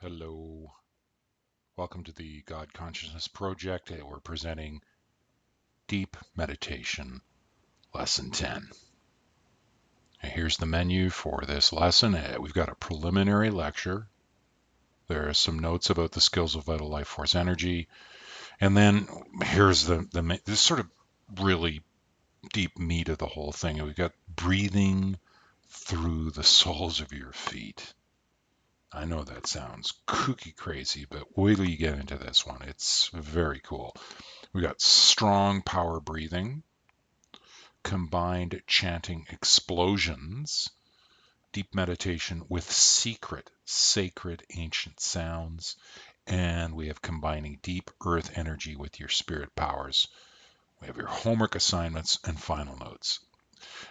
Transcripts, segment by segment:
Hello. Welcome to the God Consciousness Project. We're presenting Deep Meditation, Lesson 10. Here's the menu for this lesson. We've got a preliminary lecture. There are some notes about the skills of vital life force energy. And then here's this sort of really deep meat of the whole thing. We've got breathing through the soles of your feet. I know that sounds kooky crazy, but wait till you get into this one. It's very cool. We got strong power breathing, combined chanting explosions, deep meditation with secret, sacred, ancient sounds, and we have combining deep earth energy with your spirit powers. We have your homework assignments and final notes.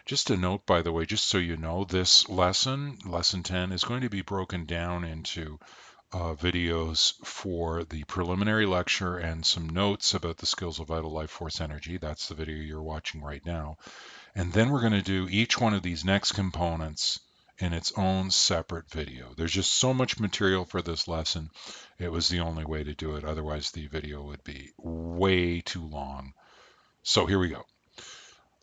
Just a note, by the way, just so you know, this lesson 10, is going to be broken down into videos for the preliminary lecture and some notes about the skills of vital life force energy. That's the video you're watching right now. And then we're going to do each one of these next components in its own separate video. There's just so much material for this lesson. It was the only way to do it. Otherwise, the video would be way too long. So here we go.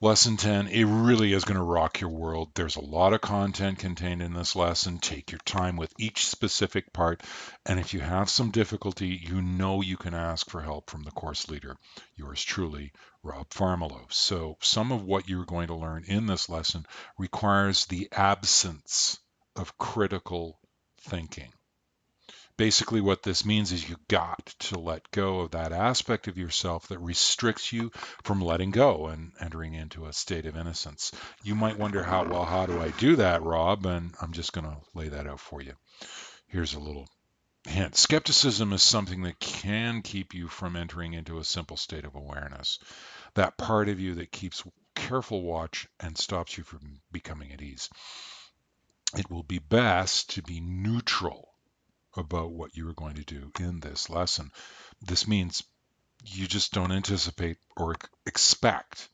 Lesson 10, it really is going to rock your world. There's a lot of content contained in this lesson. Take your time with each specific part. And if you have some difficulty, you know you can ask for help from the course leader. Yours truly, Rob Farmilo. So some of what you're going to learn in this lesson requires the absence of critical thinking. Basically, what this means is you got to let go of that aspect of yourself that restricts you from letting go and entering into a state of innocence. You might wonder how do I do that, Rob? And I'm just going to lay that out for you. Here's a little hint. Skepticism is something that can keep you from entering into a simple state of awareness. That part of you that keeps careful watch and stops you from becoming at ease. It will be best to be neutral about what you are going to do in this lesson. This means you just don't anticipate or expect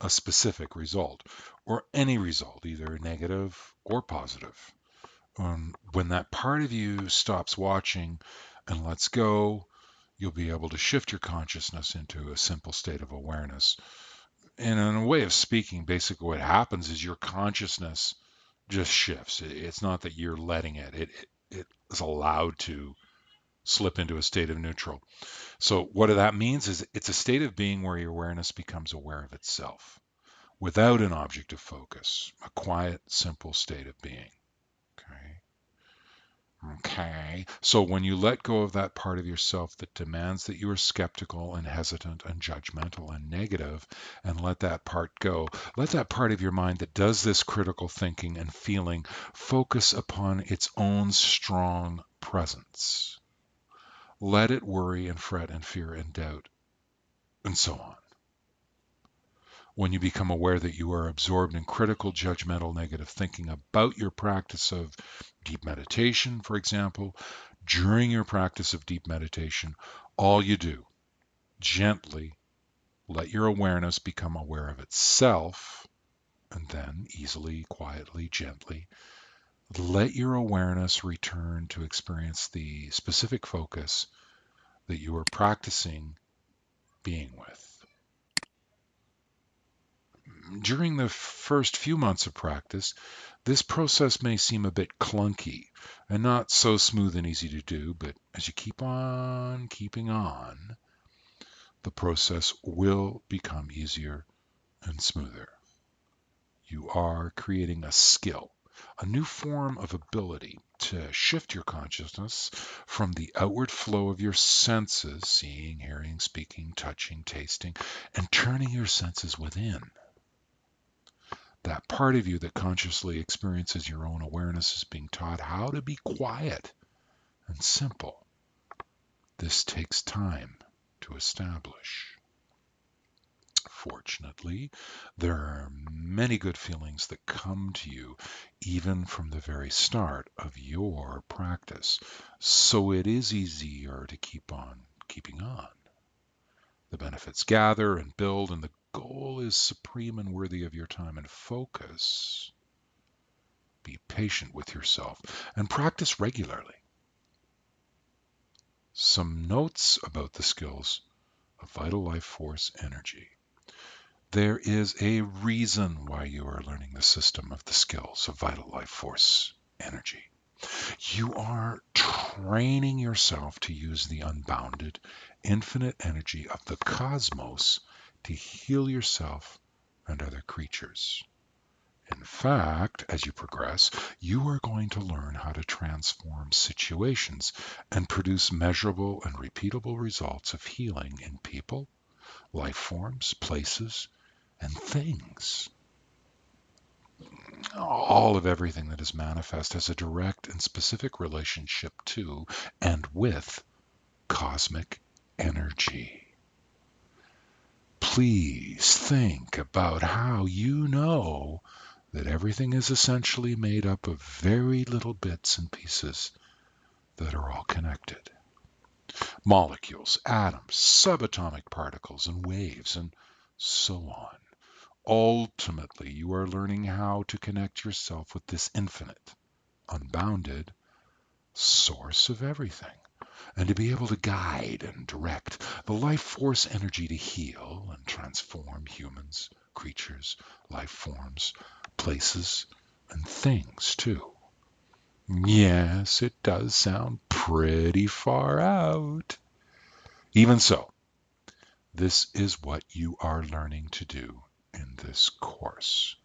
a specific result or any result, either negative or positive. When that part of you stops watching and lets go, you'll be able to shift your consciousness into a simple state of awareness. And in a way of speaking, basically what happens is your consciousness just shifts. It's not that you're letting it. It is allowed to slip into a state of neutral. So what that means is it's a state of being where your awareness becomes aware of itself without an object of focus, a quiet, simple state of being. Okay. So when you let go of that part of yourself that demands that you are skeptical and hesitant and judgmental and negative, and let that part go, let that part of your mind that does this critical thinking and feeling focus upon its own strong presence. Let it worry and fret and fear and doubt, and so on. When you become aware that you are absorbed in critical, judgmental, negative thinking about your practice of deep meditation, for example, during your practice of deep meditation, all you do, gently let your awareness become aware of itself, and then easily, quietly, gently, let your awareness return to experience the specific focus that you are practicing being with. During the first few months of practice, this process may seem a bit clunky and not so smooth and easy to do, but as you keep on keeping on, the process will become easier and smoother. You are creating a skill, a new form of ability to shift your consciousness from the outward flow of your senses, seeing, hearing, speaking, touching, tasting, and turning your senses within. That part of you that consciously experiences your own awareness is being taught how to be quiet and simple. This takes time to establish. Fortunately, there are many good feelings that come to you even from the very start of your practice, so it is easier to keep on keeping on. The benefits gather and build, and the goal is supreme and worthy of your time and focus. Be patient with yourself and practice regularly. some notes about the skills of vital life force energy. There is a reason why you are learning the system of the skills of vital life force energy. You are training yourself to use the unbounded, infinite energy of the cosmos to heal yourself and other creatures. In fact, as you progress, you are going to learn how to transform situations and produce measurable and repeatable results of healing in people, life forms, places, and things. All of everything that is manifest has a direct and specific relationship to and with cosmic energy. Please think about how you know that everything is essentially made up of very little bits and pieces that are all connected. Molecules, atoms, subatomic particles, and waves, and so on. Ultimately, you are learning how to connect yourself with this infinite, unbounded source of everything, and to be able to guide and direct the life force energy to heal and transform humans, creatures, life forms, places, and things too. Yes, it does sound pretty far out. Even so, this is what you are learning to do in this course.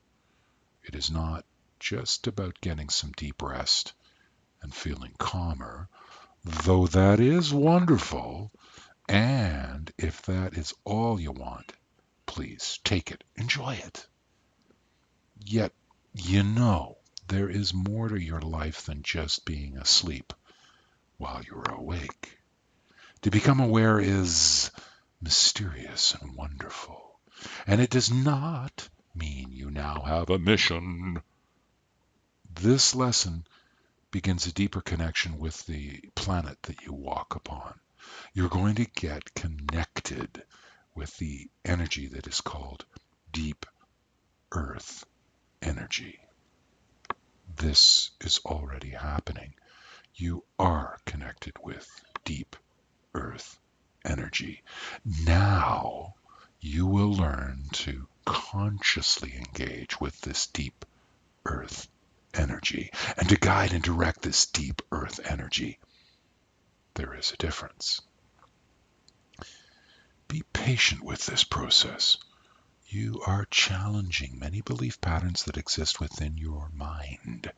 It is not just about getting some deep rest and feeling calmer, though that is wonderful. And if that is all you want, please take it, enjoy it. Yet, you know, there is more to your life than just being asleep while you're awake. To become aware is mysterious and wonderful, and it does not mean you now have a mission. This lesson begins a deeper connection with the planet that you walk upon. You're going to get connected with the energy that is called deep earth energy. This is already happening. You are connected with deep earth energy. Now you will learn to consciously engage with this deep earth energy and to guide and direct this deep earth energy. There is a difference. Be patient with this process. You are challenging many belief patterns that exist within your mind.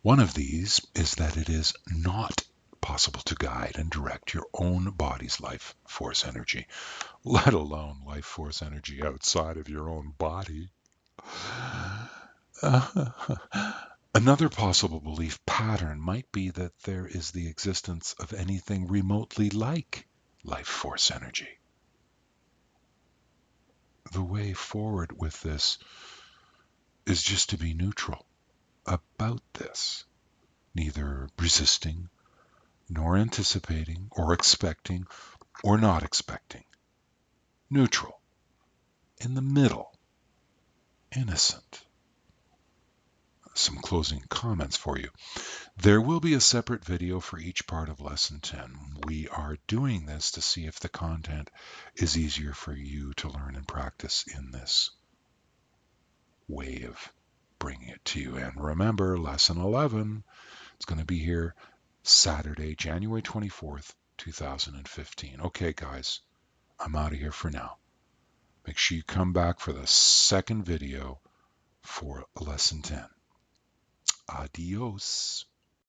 One of these is that it is not possible to guide and direct your own body's life force energy, let alone life force energy outside of your own body. Another possible belief pattern might be that there is the existence of anything remotely like life force energy. The way forward with this is just to be neutral about this, neither resisting, nor anticipating, or expecting, or not expecting. Neutral, in the middle, innocent. Some closing comments for you. There will be a separate video for each part of Lesson 10. We are doing this to see if the content is easier for you to learn and practice in this way of bringing it to you. And remember, Lesson 11 is going to be here Saturday, January 24th, 2015. Okay, guys, I'm out of here for now. Make sure you come back for the second video for Lesson 10. Adios.